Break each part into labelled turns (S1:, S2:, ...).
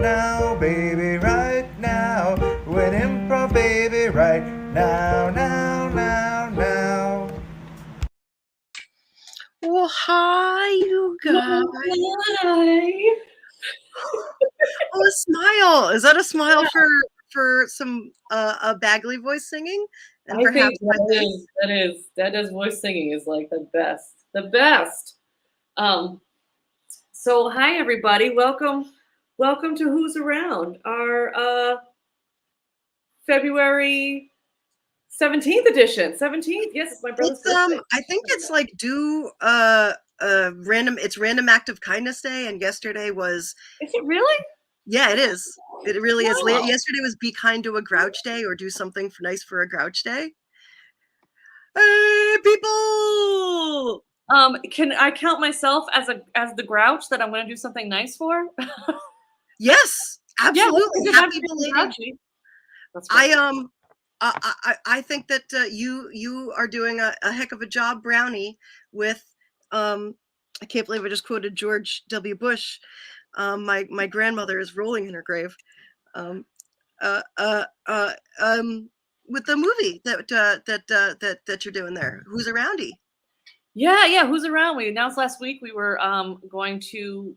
S1: now, baby, right now. We're an improv, baby, right now, now, now, now.
S2: Well, hi, you guys.
S3: Hi.
S2: Oh, a smile. Is that a smile for some a Bagley voice singing? And
S3: I
S2: perhaps
S3: think that is voice singing is like the best. The best. So hi everybody. Welcome to Who's Around, our February 17th edition. 17th? Yes, it's my brother's birthday.
S2: I think it's like it's Random Act of Kindness Day, and yesterday was
S3: Is it really?
S2: yeah, it is. It really is.
S3: Wow.
S2: Yesterday was Be Kind to a Grouch Day, or do something nice for a Grouch Day. Hey, people!
S3: Can I count myself as the grouch that I'm going to do something nice for?
S2: Yes, absolutely.
S3: Yeah,
S2: Happy belated.
S3: That's great.
S2: I think that you are doing a heck of a job, Brownie, with I can't believe I just quoted George W. Bush. My grandmother is rolling in her grave. Um, uh, uh, uh, with the movie that you're doing there. Who's Aroundy?
S3: Yeah. Who's Around? We announced last week we were going to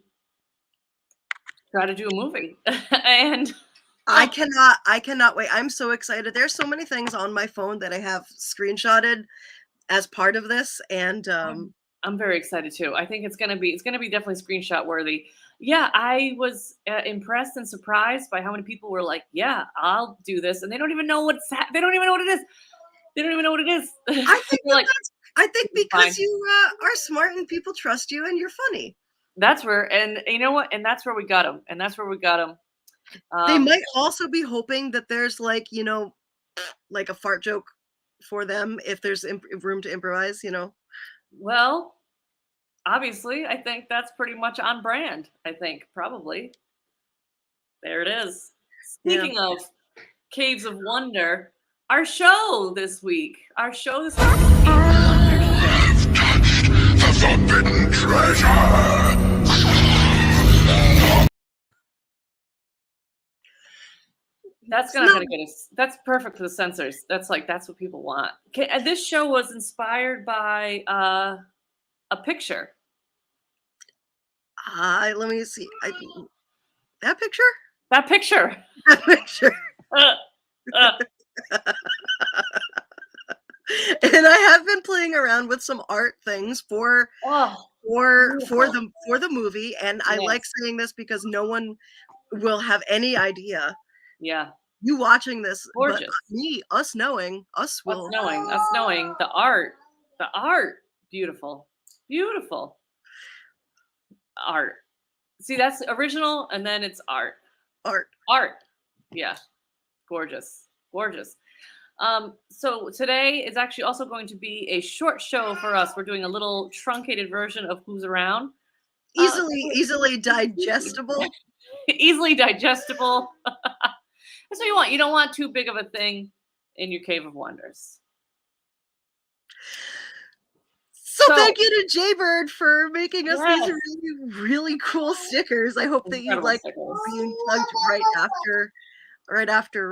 S3: try to do a movie, and
S2: I cannot wait. I'm so excited. There's so many things on my phone that I have screenshotted as part of this, and
S3: I'm very excited too. I think it's gonna be definitely screenshot worthy. Yeah, I was impressed and surprised by how many people were like, "Yeah, I'll do this," and they don't even know they don't even know what it is. They don't even know what it is.
S2: I think because
S3: fine.
S2: you are smart and people trust you and you're funny.
S3: That's where, and you know what, and that's where we got them,
S2: They might also be hoping that there's like a fart joke for them if there's room to improvise.
S3: Well, obviously, I think that's pretty much on brand. I think probably. There it is. Speaking of Caves of Wonder, our show this week. Our show this week.
S4: I've touched the forbidden treasure.
S3: That's not gonna get us. That's perfect for the censors. That's what people want. Okay, this show was inspired by a picture.
S2: Let me see. That picture.
S3: That picture.
S2: That picture. And I have been playing around with some art things for the movie, and I like saying this because no one will have any idea.
S3: Yeah.
S2: You watching this,
S3: gorgeous.
S2: But us knowing
S3: the art, beautiful art. See, that's original, and then it's art. Yeah, gorgeous. So today is actually also going to be a short show for us. We're doing a little truncated version of Who's Around.
S2: Easily digestible.
S3: Easily digestible. That's what you want. You don't want too big of a thing in your Cave of Wonders.
S2: So thank you to Jaybird for making us these really, really cool stickers. I hope that you like being plugged right after.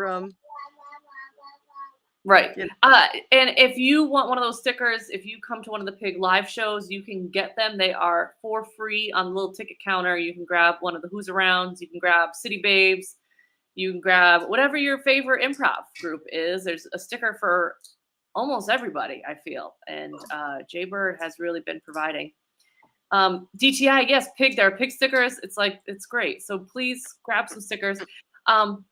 S3: Right. And if you want one of those stickers, if you come to one of the Pig live shows, you can get them. They are for free on the little ticket counter. You can grab one of the Who's Arounds. You can grab City Babes. You can grab whatever your favorite improv group is. There's a sticker for almost everybody, I feel. And Jaybird has really been providing. DTI, yes, Pig. There are Pig stickers. It's great. So please grab some stickers. And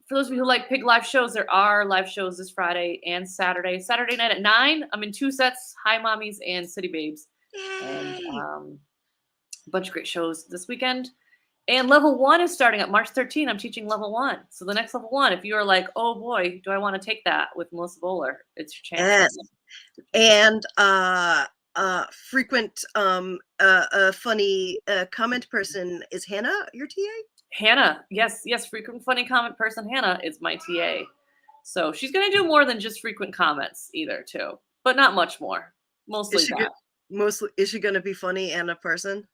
S3: for those of you who like Pig live shows, there are live shows this Friday and Saturday. Saturday night at 9, I'm in 2 sets, Hi Mommies and City Babes.
S2: Yay.
S3: And a bunch of great shows this weekend. And level 1 is starting up March 13. I'm teaching level 1. So the next level 1, if you are like, oh boy, do I want to take that with Melissa Bowler, it's your chance.
S2: Yes. And frequent funny comment person is Hannah your TA?
S3: Hannah, yes, frequent funny comment person Hannah is my TA. So she's going to do more than just frequent comments either too, but not much more. Mostly that.
S2: Is she going to be funny and a person?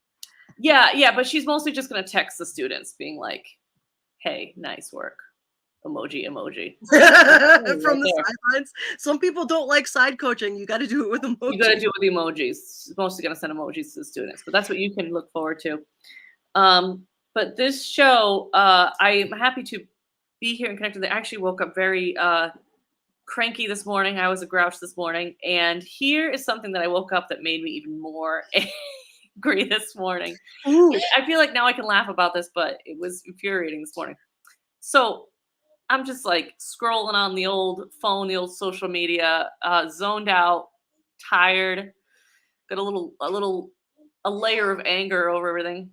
S3: Yeah, but she's mostly just gonna text the students being like, hey, nice work. Emoji.
S2: From the sidelines. Some people don't like side coaching. You got to do it with emojis.
S3: You got to do it with emojis. It's mostly going to send emojis to the students, but that's what you can look forward to. But this show, I'm happy to be here and connected. I actually woke up very cranky this morning. I was a grouch this morning. And here is something that I woke up that made me even more angry this morning.
S2: Ooh.
S3: I feel like now I can laugh about this, but it was infuriating this morning. So I'm just like scrolling on the old phone, the old social media, zoned out, tired, got a layer of anger over everything.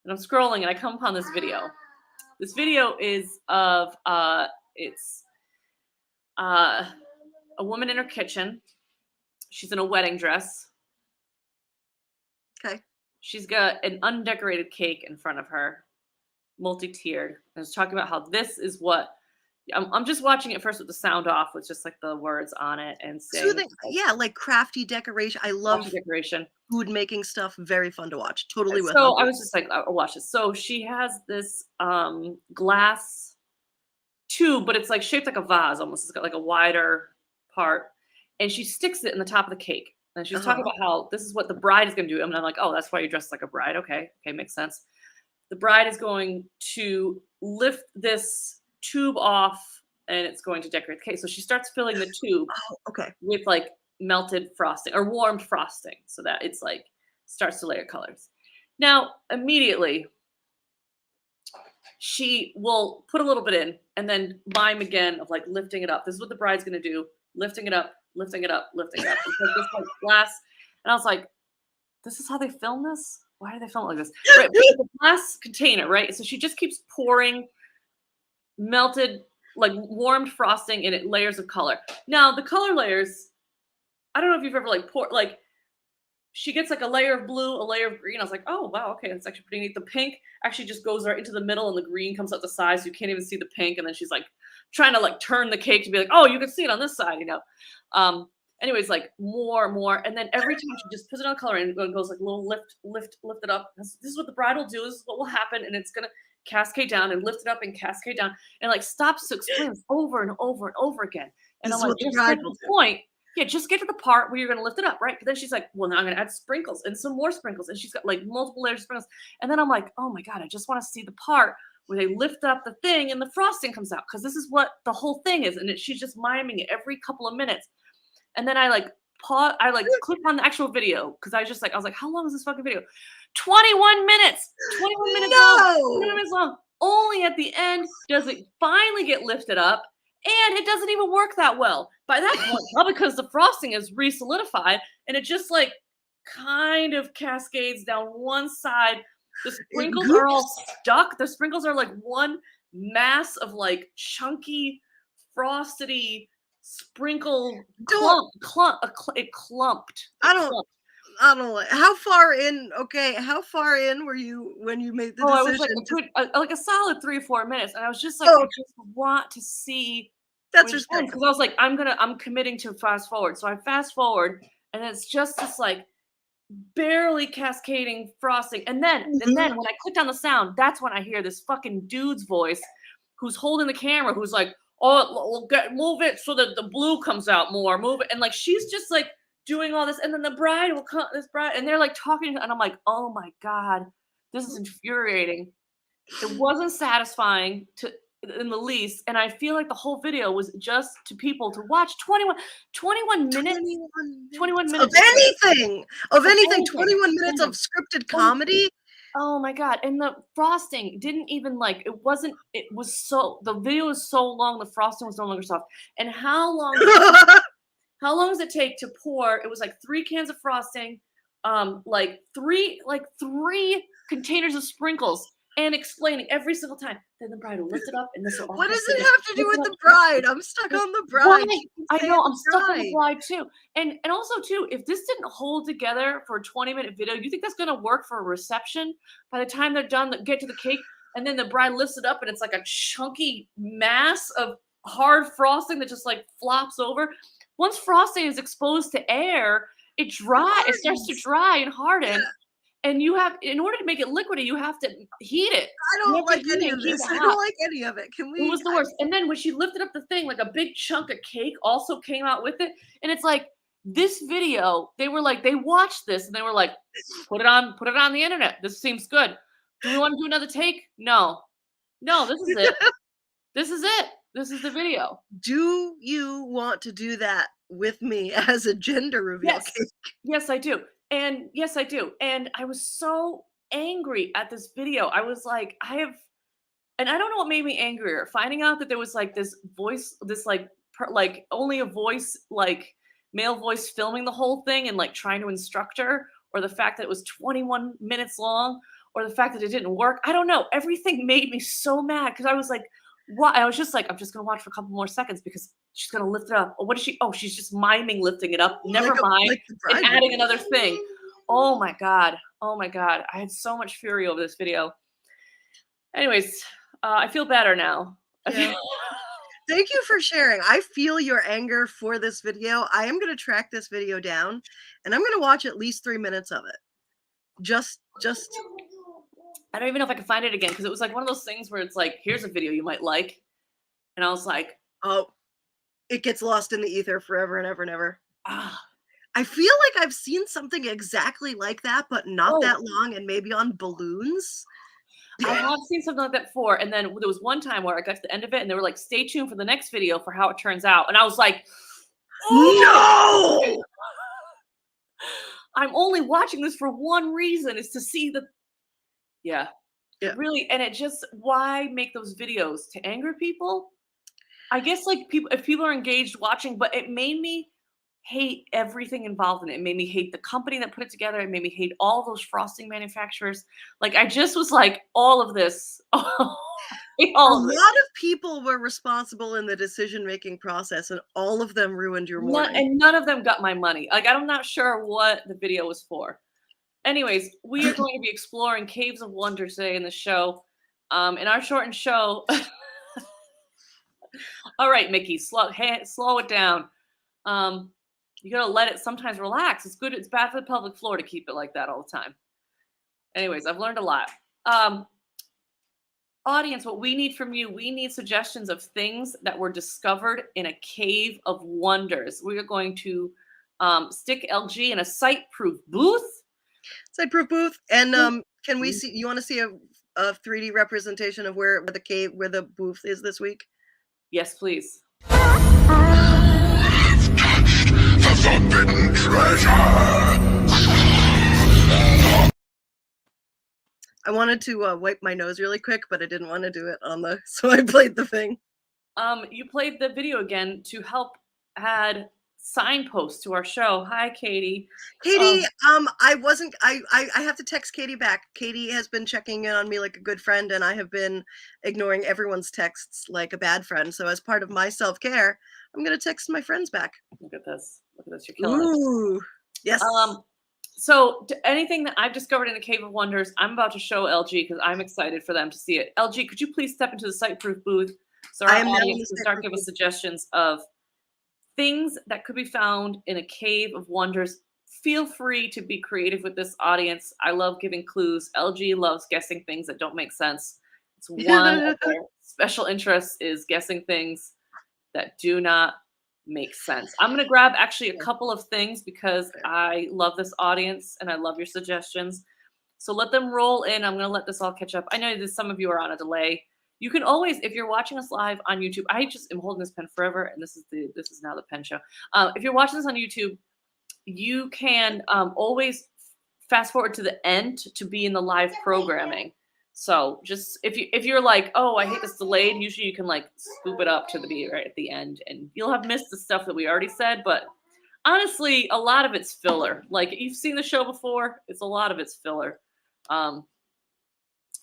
S3: And I'm scrolling and I come upon this video. This video is of it's a woman in her kitchen. She's in a wedding dress.
S2: Okay.
S3: She's got an undecorated cake in front of her, multi-tiered. And it's talking about how this is what I'm just watching it first with the sound off, with just like the words on it and saying,
S2: Soothing. Yeah, like crafty decoration. I love
S3: decoration.
S2: food making stuff. Very fun to watch. Totally with.
S3: So I was just like, I'll watch this. So she has this glass tube, but it's like shaped like a vase almost. It's got like a wider part, and she sticks it in the top of the cake. And she's talking about how this is what the bride is going to do. And I'm like, oh, that's why you're dressed like a bride. Okay, makes sense. The bride is going to lift this tube off and it's going to decorate the cake. So she starts filling the tube with like melted frosting or warmed frosting so that it's like starts to layer colors. Now, immediately she will put a little bit in and then mime again of like lifting it up. This is what the bride's going to do. Lifting it up, lifting it up, lifting it up. It's like this like glass. And I was like, this is how they film this? Why do they film it like this? Right, the glass container, right? So she just keeps pouring melted, like warmed frosting in it, layers of color. Now the color layers, I don't know if you've ever like poured, like she gets like a layer of blue, a layer of green. I was like, oh wow, okay, that's actually pretty neat. The pink actually just goes right into the middle and the green comes out the side, so you can't even see the pink. And then she's like trying to like turn the cake to be like, oh, you can see it on this side, you know. Anyways, like more, and then every time she just puts it on color and goes like a little lift it up. This is what the bride will do. This is what will happen, and it's gonna cascade down and lift it up and cascade down, and like stops to explain this over and over and over again. And I'm like, just get to the point. Yeah, just get to the part where you're gonna lift it up, right? But then she's like, well, now I'm gonna add sprinkles and some more sprinkles, and she's got like multiple layers of sprinkles. And then I'm like, oh my god, I just want to see the part where they lift up the thing and the frosting comes out, because this is what the whole thing is. And she's just miming it every couple of minutes. And then I like pause, I like click on the actual video because I was like, how long is this fucking video? 21 minutes. 21 minutes long. 21 minutes long. Only at the end does it finally get lifted up, and it doesn't even work that well. By that point, probably because the frosting is re-solidified and it just like kind of cascades down one side. The sprinkles are all stuck. The sprinkles are like one mass of like chunky, frosty sprinkle it clumped.
S2: I don't know. How far in? Okay, how far in were you when you made the decision?
S3: I was like a solid 3 or 4 minutes, and I was just like, I just want to see.
S2: That's respectful.
S3: Because I was like, I'm committing to fast forward. So I fast forward, and it's just this like barely cascading frosting, and then when I clicked on the sound, that's when I hear this fucking dude's voice, who's holding the camera, who's like, oh, move it so that the blue comes out more, move it. And like, she's just like doing all this. And then the bride will come, and they're like talking. And I'm like, oh my God, this is infuriating. It wasn't satisfying in the least. And I feel like the whole video was just to people to watch 21 minutes
S2: of anything, 21 minutes of scripted comedy.
S3: Oh my God. And the frosting didn't even like, the video was so long, the frosting was no longer soft. And how long does it take to pour? It was like 3 cans of frosting, like three containers of sprinkles, and explaining every single time. Then the bride will lift it up, and this will.
S2: What does it have to do with the bride? I'm stuck on the bride.
S3: I know, I'm stuck on the bride too. And also too, if this didn't hold together for a 20-minute video, you think that's gonna work for a reception? By the time they're done, get to the cake, and then the bride lifts it up, and it's like a chunky mass of hard frosting that just like flops over. Once frosting is exposed to air, it starts to dry and harden. And you have, in order to make it liquidy, you have to heat it.
S2: I
S3: You
S2: don't
S3: have to
S2: like
S3: heat
S2: any
S3: it
S2: of
S3: and keep
S2: this.
S3: it
S2: I
S3: hot.
S2: don't like any of it. Can
S3: It
S2: we?
S3: was the worst. And then when she lifted up the thing, like a big chunk of cake also came out with it. And it's like, this video, they were like, they watched this and they were like, put it on the internet. This seems good. Do we want to do another take? No, this is it. This is it. This is the video.
S2: Do you want to do that with me as a gender reveal
S3: Yes.
S2: cake?
S3: Yes, I do. And yes, I do. And I was so angry at this video. I was like, and I don't know what made me angrier. Finding out that there was like this voice, this like only a voice, like male voice filming the whole thing and like trying to instruct her, or the fact that it was 21 minutes long, or the fact that it didn't work. I don't know. Everything made me so mad because I was like, what? I was just like, I'm just gonna watch for a couple more seconds because she's gonna lift it up. Oh, what is she? Oh, she's just miming lifting it up. Never mind.
S2: Like the bride
S3: And adding
S2: would.
S3: another thing. Oh my god. Oh my god. I had so much fury over this video. Anyways, I feel better now.
S2: Yeah. Thank you for sharing. I feel your anger for this video. I am going to track this video down and I'm going to watch at least 3 minutes of it. Just
S3: I don't even know if I can find it again because it was like one of those things where it's like, here's a video you might like. And I was like,
S2: oh, it gets lost in the ether forever and ever and ever.
S3: ah.
S2: I feel like I've seen something exactly like that, but not
S3: Oh.
S2: that long and maybe on balloons.
S3: I have seen something like that before. And then there was one time where I got to the end of it and they were like, stay tuned for the next video for how it turns out. And I was like,
S2: No!
S3: I'm only watching this for one reason, is to see the, yeah. Really, and it just, why make those videos? To anger people? I guess like people, if people are engaged watching, but it made me hate everything involved in it. It made me hate the company that put it together. It made me hate all those frosting manufacturers. Like I just was like, all of this.
S2: A lot of people were responsible in the decision-making process and all of them ruined your morning.
S3: And none of them got my money. Like I'm not sure what the video was for. Anyways, we are going to be exploring Caves of Wonder today in the show. In our shortened show. All right, Mickey, slow it down. You gotta let it sometimes relax. It's good. It's bad for the pelvic floor to keep it like that all the time. Anyways, I've learned a lot. Audience, what we need from you, we need suggestions of things that were discovered in a cave of wonders. We are going to stick LG in a site-proof booth.
S2: Site-proof booth. And can we see, you want to see a 3D representation of where the booth is this week?
S3: Yes, please.
S4: The forbidden treasure!
S2: I wanted to wipe my nose really quick, but I didn't want to do it on the, so I played the thing.
S3: You played the video again to help add signposts to our show. Hi, Katie.
S2: Katie, I have to text Katie back. Katie has been checking in on me like a good friend, and I have been ignoring everyone's texts like a bad friend. So as part of my self-care, I'm going to text my friends back.
S3: Look at this. Look at this. You're killing it.
S2: Ooh, yes.
S3: So anything that I've discovered in the Cave of Wonders, I'm about to show LG because I'm excited for them to see it. LG, could you please step into the site-proof booth so our audience can start giving suggestions of things that could be found in a Cave of Wonders. Feel free to be creative with this audience. I love giving clues. LG loves guessing things that don't make sense. It's one of their special interests is guessing things that do not make sense. I'm going to grab actually a couple of things because I love this audience and I love your suggestions. So let them roll in. I'm going to let this all catch up. I know that some of you are on a delay. You can always, if you're watching us live on YouTube, I just am holding this pen forever, and this is now the pen show. If you're watching this on YouTube, you can always fast forward to the end to be in the live programming. So just if you're like, oh, I hate this delayed, usually you can like scoop it up to be right at the end, and you'll have missed the stuff that we already said. But honestly, a lot of it's filler. Like you've seen the show before, a lot of it's filler.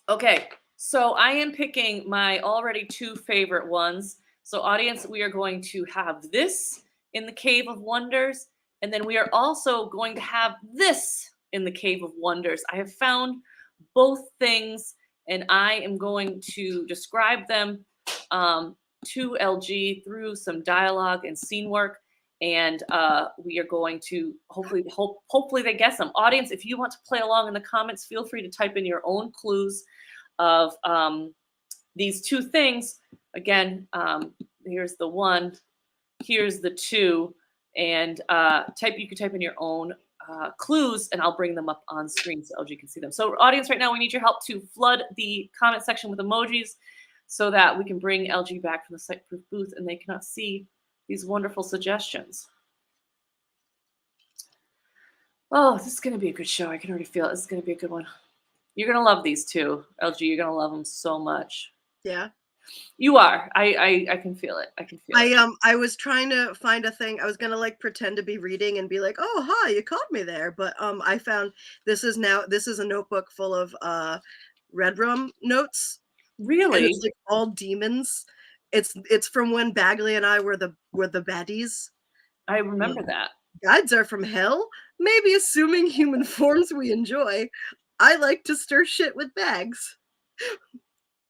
S3: Okay. So I am picking my already 2 favorite ones. So audience, we are going to have this in the Cave of Wonders. And then we are also going to have this in the Cave of Wonders. I have found both things and I am going to describe them to LG through some dialogue and scene work. and we are going to hopefully they guess them. Audience, if you want to play along in the comments, feel free to type in your own clues of these two things. Again, here's the 1, here's the 2, and you can type in your own clues, and I'll bring them up on screen so LG can see them. So audience, right now we need your help to flood the comment section with emojis so that we can bring LG back from the Siteproof booth and they cannot see these wonderful suggestions. Oh, this is going to be a good show. I can already feel it. This is going to be a good one. You're going to love these two, LG. You're going to love them so much.
S2: Yeah.
S3: You are. I can feel it. I can feel it.
S2: I was trying to find a thing. I was gonna like pretend to be reading and be like, oh hi, you caught me there. But I found this is a notebook full of Red Rum notes.
S3: Really?
S2: And it's like all demons. It's from when Bagley and I were the baddies.
S3: I remember that.
S2: Guides are from hell. Maybe assuming human forms we enjoy. I like to stir shit with bags.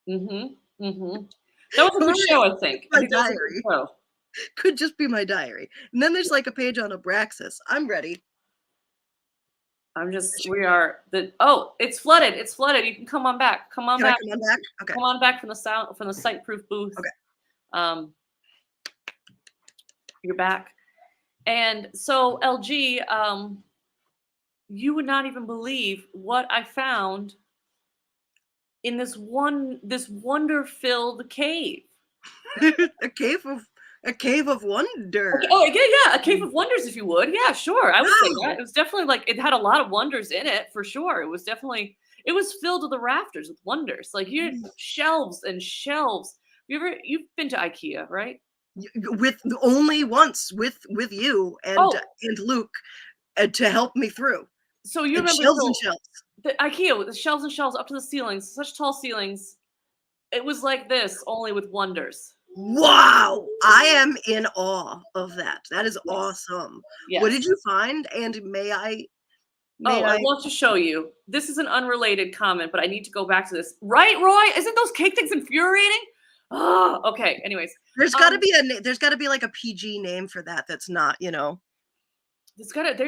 S3: Mm-hmm. Mm-hmm. That was a good show, I think.
S2: My diary. Could just be my diary. And then there's like a page on Abraxas. I'm ready.
S3: It's flooded. It's flooded. You can come on back. Come on back.
S2: Come on back? Okay.
S3: Come on back from the Siteproof booth.
S2: Okay.
S3: You're back. And so LG, you would not even believe what I found in this wonder-filled cave.
S2: a cave of wonder.
S3: Oh, yeah, a cave of wonders, if you would. Yeah, sure. I would say that. It was definitely like it had a lot of wonders in it, for sure. It was filled to the rafters with wonders. Like shelves and shelves. You've been to IKEA, right?
S2: With only once with you and Luke to help me through.
S3: So you remember
S2: shelves and shelves.
S3: The IKEA with the shelves and shelves up to the ceilings, such tall ceilings. It was like this, only with wonders.
S2: Wow, I am in awe of that. That is awesome.
S3: Yes.
S2: What did you find? And may I
S3: I'd love to show you. This is an unrelated comment, but I need to go back to this. Right, Roy? Isn't those cake things infuriating? Oh, okay. Anyways,
S2: there's got to be like a PG name for that. That's not,
S3: there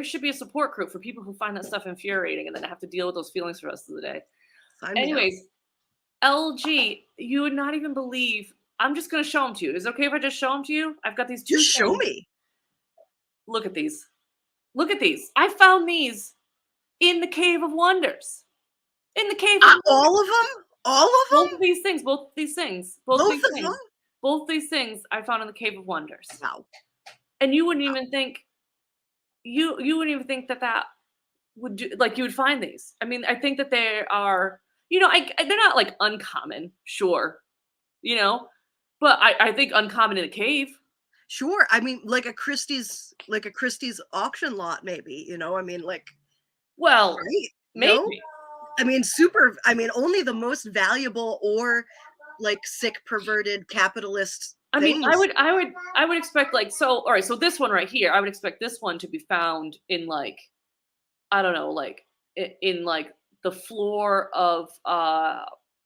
S3: should be a support group for people who find that stuff infuriating and then have to deal with those feelings for the rest of the day. Anyways, LG, you would not even believe. I'm just going to show them to you. Is it okay if I just show them to you? I've got these two.
S2: Just show me.
S3: Look at these. Look at these. I found these in the Cave of Wonders. In the Cave of
S2: all of them? All of them?
S3: Both of these things. Both these things I found in the Cave of Wonders.
S2: Wow.
S3: And you wouldn't even think you wouldn't even think that would do, like you would find these. I mean, I think that they are, they're not like uncommon, sure, but I think uncommon in a cave.
S2: Sure. I mean, like a Christie's auction lot, maybe,
S3: well,
S2: right?
S3: Maybe.
S2: No? I mean, only the most valuable or like sick, perverted capitalist things.
S3: I would expect all right, so this one right here, I would expect this one to be found in I don't know, in the floor of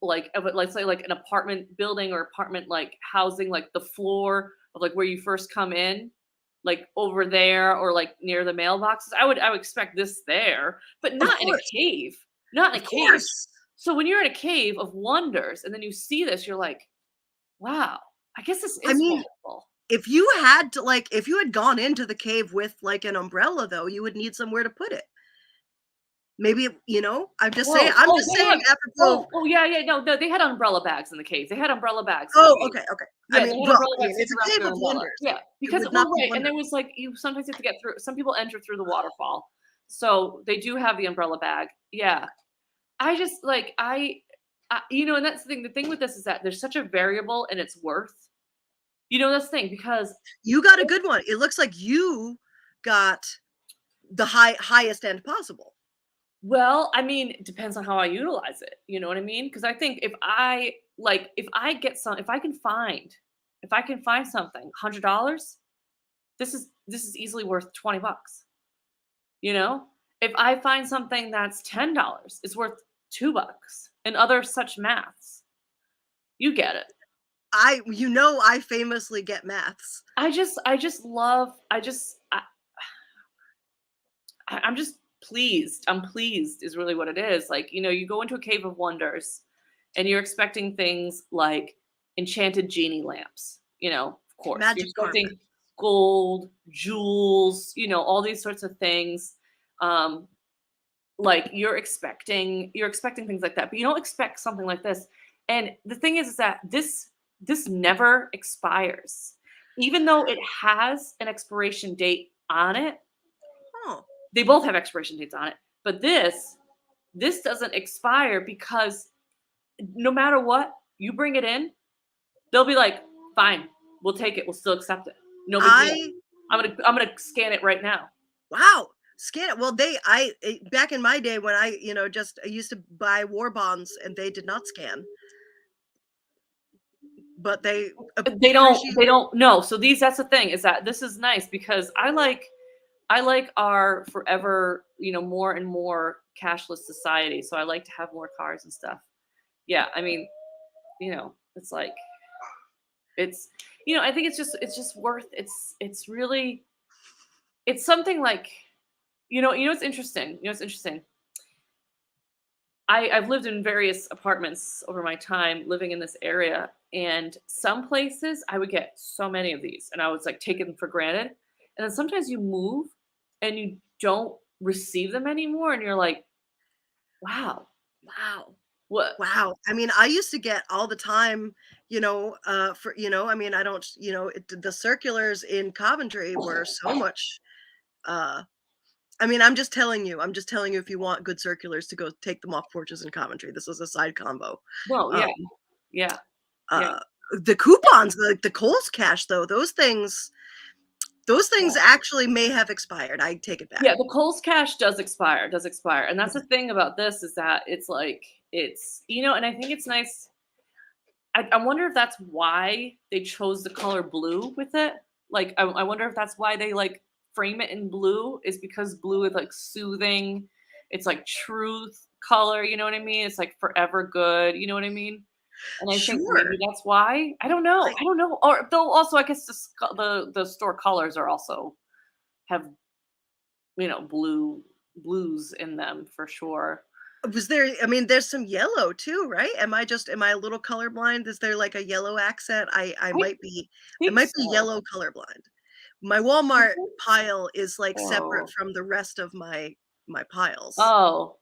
S3: let's say like an apartment building or apartment housing, the floor of where you first come in, over there or near the mailboxes. I would expect this there, but not in a cave. Not in a cave. So when you're in a cave of wonders and then you see this, you're like, wow, I guess this is wonderful.
S2: If you had if you had gone into the cave with an umbrella, though, you would need somewhere to put it. Maybe, I'm just saying.
S3: Oh, yeah. No, they had umbrella bags in the cave. They had umbrella bags.
S2: Oh, okay.
S3: Yeah,
S2: it's a cave of wonders.
S3: Yeah, because and there was you sometimes have to get through. Some people enter through the waterfall, so they do have the umbrella bag. Yeah, I just and that's the thing. The thing with this is that there's such a variable in its worth. That's the thing, because
S2: you got a good one. It looks like you got the highest end possible.
S3: Well, I mean, it depends on how I utilize it. You know what I mean? Because I think if I can find something, $100, this is easily worth $20. If I find something that's $10, it's worth $2, and other such maths. You get it.
S2: I famously get maths.
S3: I just love, I'm just pleased. I'm pleased is really what it is. Like, you go into a cave of wonders and you're expecting things like enchanted genie lamps, of course. You're
S2: Magic
S3: expecting
S2: carpet.
S3: gold, jewels, all these sorts of things. Like you're expecting things like that, but you don't expect something like this. And the thing is that this never expires. Even though it has an expiration date on it,
S2: Oh,
S3: they both have expiration dates on it, but this doesn't expire because no matter what, you bring it in, they'll be like, fine, we'll take it, we'll still accept it. No big deal. I'm gonna scan it right now.
S2: wow. Scan it. Well, back in my day when I used to buy war bonds and they did not scan, but they
S3: don't know. So that's the thing, is that this is nice because I like our forever, more and more cashless society. So I like to have more cars and stuff. Yeah, I mean, it's like, it's, I think it's just worth, it's really, it's something like, it's interesting. It's interesting. I've lived in various apartments over my time living in this area, and some places I would get so many of these and I was like taking them for granted. And then sometimes you move and you don't receive them anymore and you're like, wow. What?
S2: Wow. I mean, I used to get all the time, I mean, I don't, the circulars in Coventry were so much, I mean, I'm just telling you if you want good circulars to go take them off porches in Coventry. This is a side combo.
S3: Well, yeah.
S2: The coupons, the Kohl's Cash, though, those things actually may have expired. I take it back.
S3: Yeah, the Kohl's Cash does expire. And that's the thing about this, is that it's like, and I think it's nice. I wonder if that's why they chose the color blue with it. Like, I wonder if that's why they like frame it in blue, is because blue is like soothing. It's like truth color. You know what I mean? It's like forever good. You know what I mean? And I think maybe that's why. I don't know. Or though also, I guess the store colors are also have, blues in them for sure.
S2: Was there, I mean, there's some yellow too, right? Am I a little colorblind? Is there like a yellow accent? I might be yellow colorblind. My Walmart pile is like separate from the rest of my piles.
S3: Oh,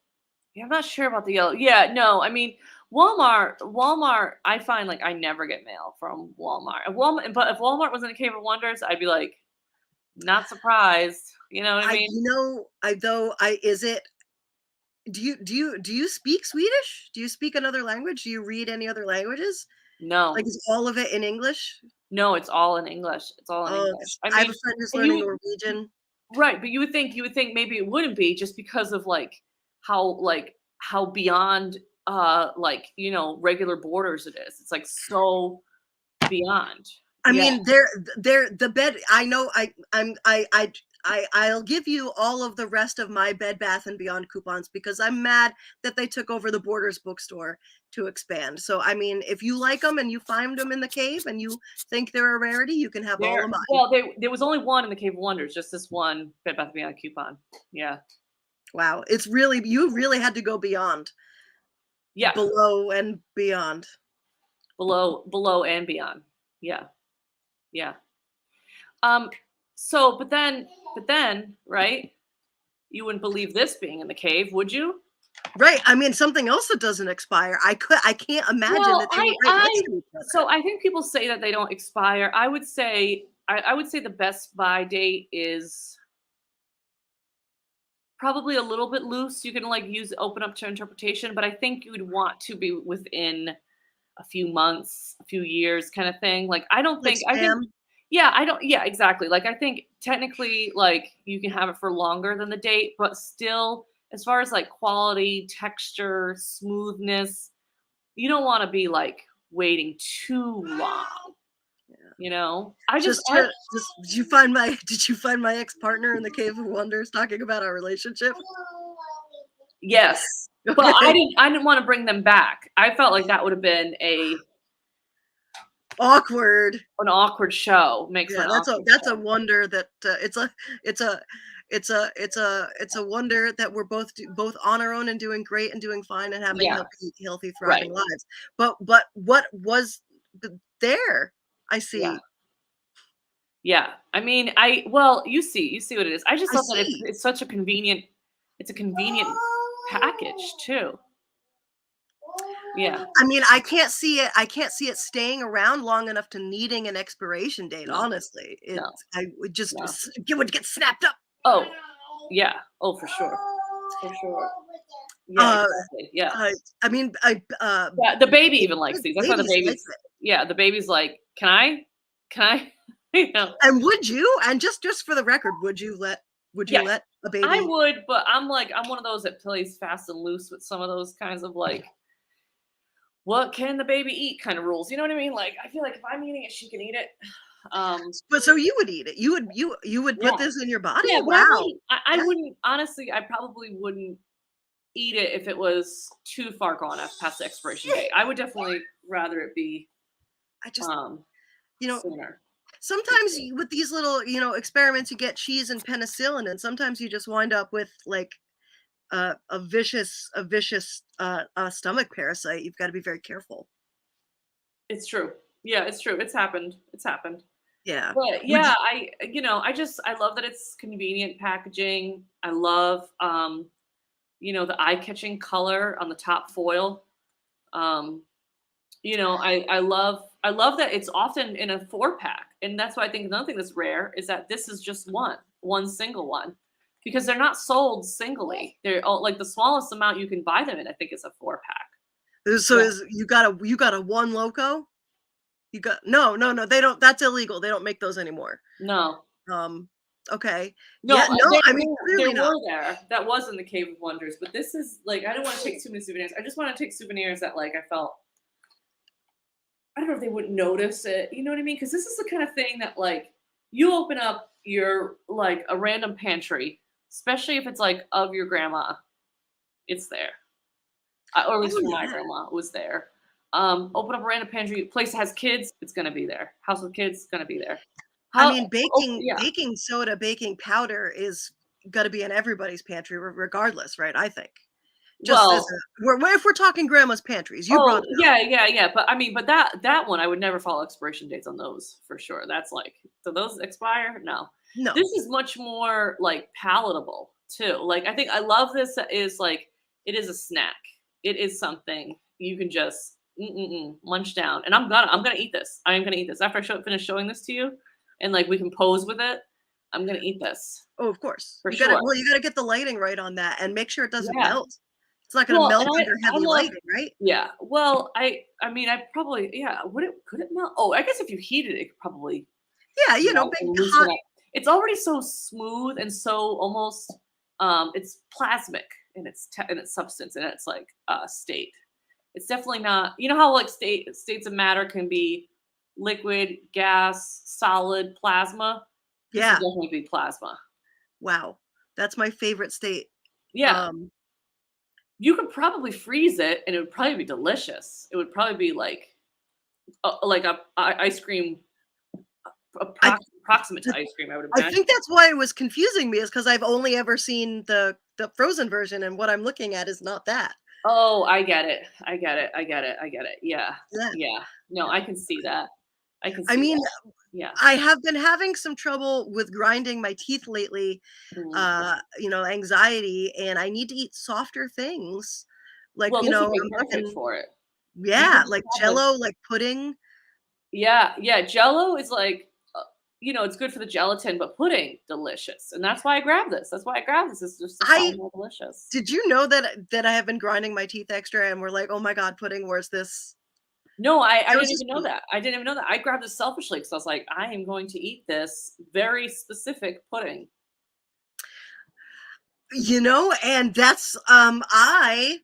S3: yeah, I'm not sure about the yellow. Yeah, no, I mean, Walmart, I find like I never get mail from Walmart. But if Walmart was in a Cave of Wonders, I'd be like, not surprised. You know what I mean?
S2: Do you speak Swedish? Do you speak another language? Do you read any other languages?
S3: No.
S2: Like, is all of it in English?
S3: No, it's all in English. It's all in English.
S2: I have a friend who's learning Norwegian.
S3: Right, but you would think maybe it wouldn't be, just because of how beyond regular borders it is. It's like so beyond.
S2: I mean, they're the bed. I know. I'll give you all of the rest of my Bed Bath & Beyond coupons because I'm mad that they took over the Borders bookstore to expand. So, I mean, if you like them and you find them in the cave and you think they're a rarity, you can have all of mine.
S3: Well, there was only one in the Cave of Wonders, just this one Bed Bath & Beyond coupon. Yeah.
S2: Wow. You really had to go beyond.
S3: Yeah.
S2: Below and beyond.
S3: Below and beyond. Yeah. Yeah. So, but then, right? You wouldn't believe this being in the cave, would you?
S2: Right. I mean, something else that doesn't expire. I can't imagine that they were right next to each other.
S3: So I think people say that they don't expire. I would say the best buy date is probably a little bit loose. You can open up to interpretation, but I think you would want to be within a few months, a few years kind of thing. Yeah, exactly. Like, I think technically, you can have it for longer than the date, but still, as far as quality, texture, smoothness, you don't want to be waiting too long. Did
S2: you find my ex-partner in the Cave of Wonders talking about our relationship?
S3: Yes.
S2: Okay.
S3: But I didn't want to bring them back. I felt like that would have been
S2: Awkward.
S3: An awkward show makes for
S2: Yeah,
S3: an
S2: that's a
S3: awkward
S2: that's
S3: show.
S2: a wonder that it's a wonder that we're both on our own and doing great and doing fine and having
S3: Yeah,
S2: healthy
S3: right.
S2: thriving lives. But what was there? I
S3: Yeah.
S2: see.
S3: Yeah. I mean, you see what it is. I just
S2: I
S3: love that
S2: see.
S3: it's such a convenient, it's a convenient package too. Yeah.
S2: I mean, I can't see it staying around long enough to needing an expiration date,
S3: No.
S2: honestly.
S3: No.
S2: I would just
S3: No.
S2: it would get snapped up.
S3: Oh, yeah. Oh, for sure. For sure. Yeah,
S2: Uh,
S3: exactly. Yeah.
S2: I mean,
S3: Yeah, the baby even likes these. That's why the
S2: babies like
S3: baby's
S2: it.
S3: yeah, the baby's like, "Can I?" You know.
S2: And would you? And just for the record, would you let
S3: Yes.
S2: a baby?
S3: I would, but I'm one of those that plays fast and loose with some of those kinds of like, what can the baby eat kind of rules. You know what I mean? Like, I feel like if I'm eating it, she can eat it.
S2: But so you would eat it. You would
S3: Yeah.
S2: put this in your body?
S3: Yeah, but
S2: Wow.
S3: I
S2: Yeah.
S3: wouldn't honestly. I probably wouldn't eat it if it was too far gone past the expiration date. I would definitely rather it be
S2: I just you know,
S3: sooner.
S2: sometimes with these little, experiments, you get cheese and penicillin, and sometimes you just wind up with like a vicious stomach parasite. You've got to be very careful.
S3: It's true. Yeah, it's true. It's happened. It's happened.
S2: Yeah.
S3: But
S2: Would
S3: yeah,
S2: you-
S3: I love that it's convenient packaging. I love the eye-catching color on the top foil. I love that it's often in a 4-pack. And that's why I think another thing that's rare is that this is just one single one. Because they're not sold singly. They're all, like the smallest amount you can buy them in, I think, is a 4-pack.
S2: So
S3: Yeah.
S2: is you got a one loco? You got no, they don't. That's illegal. They don't make those anymore.
S3: No.
S2: Okay.
S3: No,
S2: Yeah, no, I mean,
S3: there
S2: clearly not.
S3: were there. That was in the Cave of Wonders, but this is like I don't want to take too many souvenirs. I just want to take souvenirs that like I felt. I don't know if they wouldn't notice it. You know what I mean? Because this is the kind of thing that like you open up your like a random pantry, especially if it's like of your grandma. It's there, or at least
S2: Oh,
S3: for my
S2: yeah.
S3: grandma, it was there. Open up a random pantry, place that has kids, it's gonna be there. House with kids, gonna be there.
S2: I mean,
S3: Yeah.
S2: baking soda, baking powder is got to be in everybody's pantry, regardless, right? I think. Just
S3: Well,
S2: as if we're talking grandma's pantries, you brought it up.
S3: yeah. But I mean, but that one, I would never follow expiration dates on those for sure. That's like, do those expire? No.
S2: No,
S3: This is much more like palatable too. Like, I think I love this is like, it is a snack. It is something you can just munch down. And I'm gonna eat this. I am gonna eat this after I finish showing this to you, and like we can pose with it. I'm gonna eat this
S2: oh, of course.
S3: for
S2: You
S3: sure.
S2: gotta get the lighting right on that and make sure it doesn't
S3: Yeah.
S2: melt. It's not gonna
S3: Well,
S2: melt
S3: and
S2: under
S3: I
S2: heavy
S3: love
S2: lighting, right?
S3: yeah. Well, I mean, I probably could it melt? Oh, I guess if you heated it, could probably
S2: Yeah,
S3: melt
S2: big
S3: and loosen
S2: hot.
S3: up. It's already so smooth and so almost it's plasmic in its substance and its like state. It's definitely not. You know how like states of matter can be liquid, gas, solid, plasma. This
S2: Yeah.
S3: would definitely be plasma.
S2: Wow. That's my favorite state.
S3: Yeah. You could probably freeze it and it would probably be delicious. It would probably be like a ice cream, approximate to ice cream, I would
S2: I
S3: imagine.
S2: think that's why it was confusing me, is because I've only ever seen the frozen version, and what I'm looking at is not that.
S3: Oh, I get it. Yeah.
S2: Yeah.
S3: Yeah. No, I can see that. I can see
S2: I mean,
S3: that. Yeah.
S2: I have been having some trouble with grinding my teeth lately,
S3: Mhm.
S2: anxiety, and I need to eat softer things. Like,
S3: Well, this would be
S2: I'm
S3: perfect
S2: thinking,
S3: for it.
S2: yeah,
S3: could
S2: like
S3: have, like-
S2: Jello, like pudding.
S3: Yeah. Jello is like, it's good for the gelatin, but pudding, delicious. And that's why I grabbed this. It's just so delicious.
S2: Did you know that I have been grinding my teeth extra, and we're like, oh my God, pudding, where's this?
S3: No, I
S2: That was
S3: didn't
S2: just
S3: even know that. I didn't even know that. I grabbed this selfishly because I was like, I am going to eat this very specific pudding.
S2: And that's I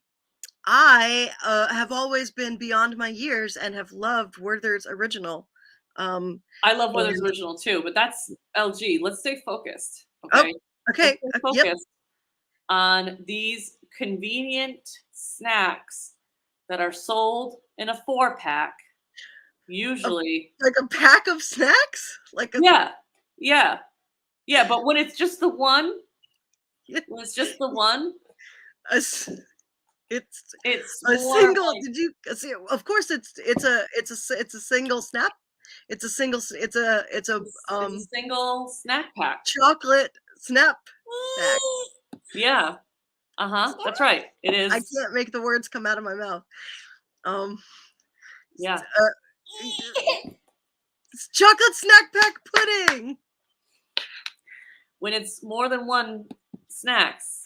S2: have always been beyond my years and have loved Werther's Original.
S3: I love Weather's
S2: and-
S3: Original too, but that's LG. Let's stay focused.
S2: Oh,
S3: Okay.
S2: okay.
S3: Let's stay
S2: Yep.
S3: focused on these convenient snacks that are sold in a 4-pack Usually.
S2: Like a pack of snacks? Like a
S3: Yeah. But when it's just the one,
S2: Yeah.
S3: when it's just the one,
S2: a s- it's
S3: it's
S2: a
S3: more
S2: single.
S3: like
S2: Did you see? Of course, it's a single snap. It's a single.
S3: it's a single snack pack.
S2: Chocolate snap pack.
S3: Yeah. That's right. It is.
S2: I can't make the words come out of my mouth.
S3: Yeah.
S2: It's chocolate snack pack pudding.
S3: When it's more than one snacks,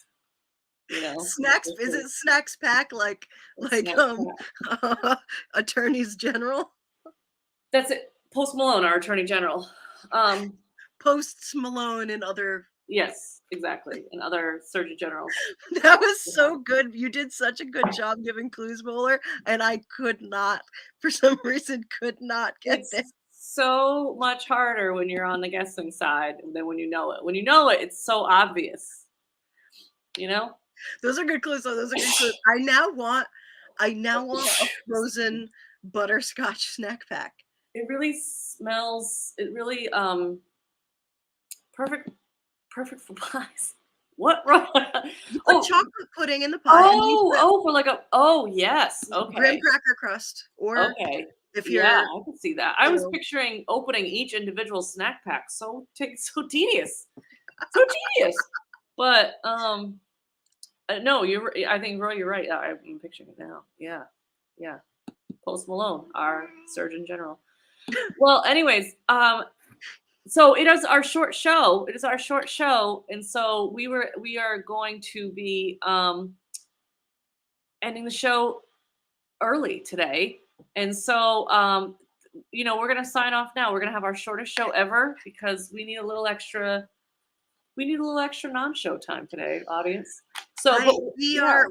S2: Snacks, is it snacks pack like
S3: snack
S2: attorneys general?
S3: That's it. Post Malone, our Attorney General.
S2: Posts Malone and other.
S3: Yes, exactly. And other Surgeon Generals.
S2: That was so good. You did such a good job giving clues, Bowler, and I could not, for some reason, get
S3: It's
S2: there.
S3: so much harder when you're on the guessing side than when you know it. When you know it, it's so obvious.
S2: Those are good clues. Those are good clues. I now want a frozen butterscotch snack pack.
S3: It really smells. It really perfect for pies. What?
S2: You put chocolate pudding in the pie.
S3: Yes. Okay.
S2: Graham cracker crust, or
S3: okay.
S2: if you're,
S3: I can see that. I was picturing opening each individual snack pack. So tedious, so tedious. But no, I think Roy, you're right. I'm picturing it now. Yeah. Post Malone, our Surgeon General. Well, anyways, so it is our short show. And so we are going to be ending the show early today. And so we're gonna sign off now. We're gonna have our shortest show ever because we need a little extra non-show time today, audience. So
S2: we are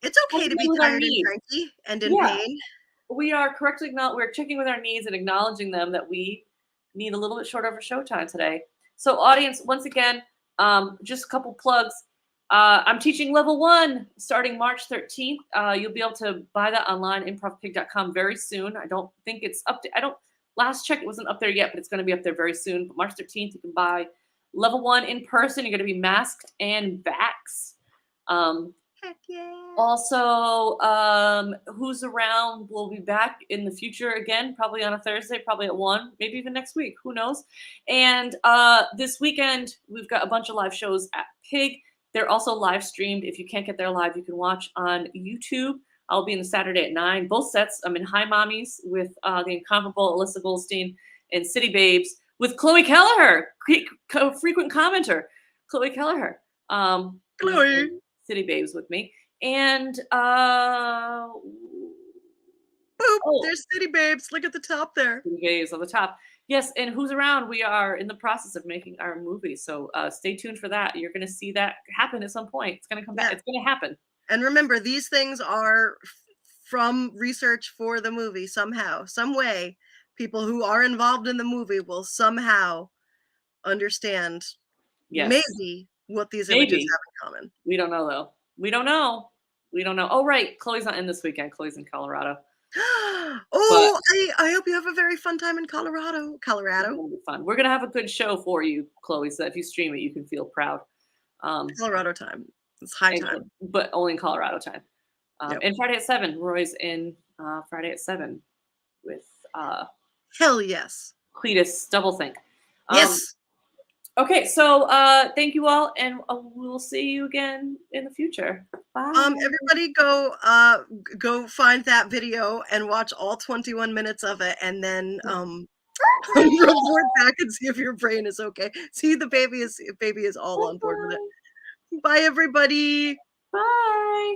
S2: it's okay to be tired and cranky and in pain.
S3: We are we're checking with our needs and acknowledging them that we need a little bit shorter of a show time today. So audience, once again, just a couple plugs. I'm teaching level 1 starting March 13th. You'll be able to buy that online, improvpig.com, very soon. I don't think it's up to, last check, it wasn't up there yet, but it's going to be up there very soon. But March 13th, you can buy level 1 in person. You're going to be masked and vaxxed.
S2: Heck yeah.
S3: Also, Who's Around will be back in the future again, probably on a Thursday, probably at 1, maybe even next week, who knows. And this weekend, we've got a bunch of live shows at Pig. They're also live streamed. If you can't get there live, you can watch on YouTube. I'll be in the Saturday at 9. Both sets. I'm in Hi Mommies with the incomparable Alyssa Goldstein and City Babes with Chloe Kelleher, frequent commenter. Chloe Kelleher.
S2: Chloe.
S3: City Babes with me. And
S2: boop, there's City Babes. Look at the top there.
S3: City Babes on the top. Yes, and Who's Around? We are in the process of making our movie, so stay tuned for that. You're going to see that happen at some point. It's going to come back. It's going to happen.
S2: And remember, these things are from research for the movie somehow, some way. People who are involved in the movie will somehow understand maybe what these images have in common.
S3: We don't know, though. We don't know. Oh, right. Chloe's not in this weekend. Chloe's in Colorado.
S2: I hope you have a very fun time in Colorado.
S3: It'll be fun. We're going to have a good show for you, Chloe, so that if you stream it, you can feel proud.
S2: Colorado time. It's high time.
S3: But only in Colorado time. And Friday at 7. Roy's in Friday at 7 with
S2: hell yes.
S3: Cletus Doublethink.
S2: Yes.
S3: Okay, so thank you all, and we'll see you again in the future. Bye.
S2: Everybody go find that video and watch all 21 minutes of it, and then report back and see if your brain is okay. See, the baby is all on board with it. Bye, everybody.
S3: Bye.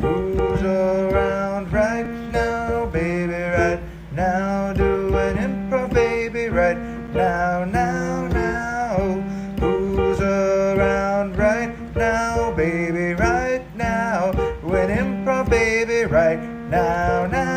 S1: Who's around right now, baby, right now? Do an improv, baby, right now, now. Who's around right now, baby, right now? Do an improv, baby, right now, now.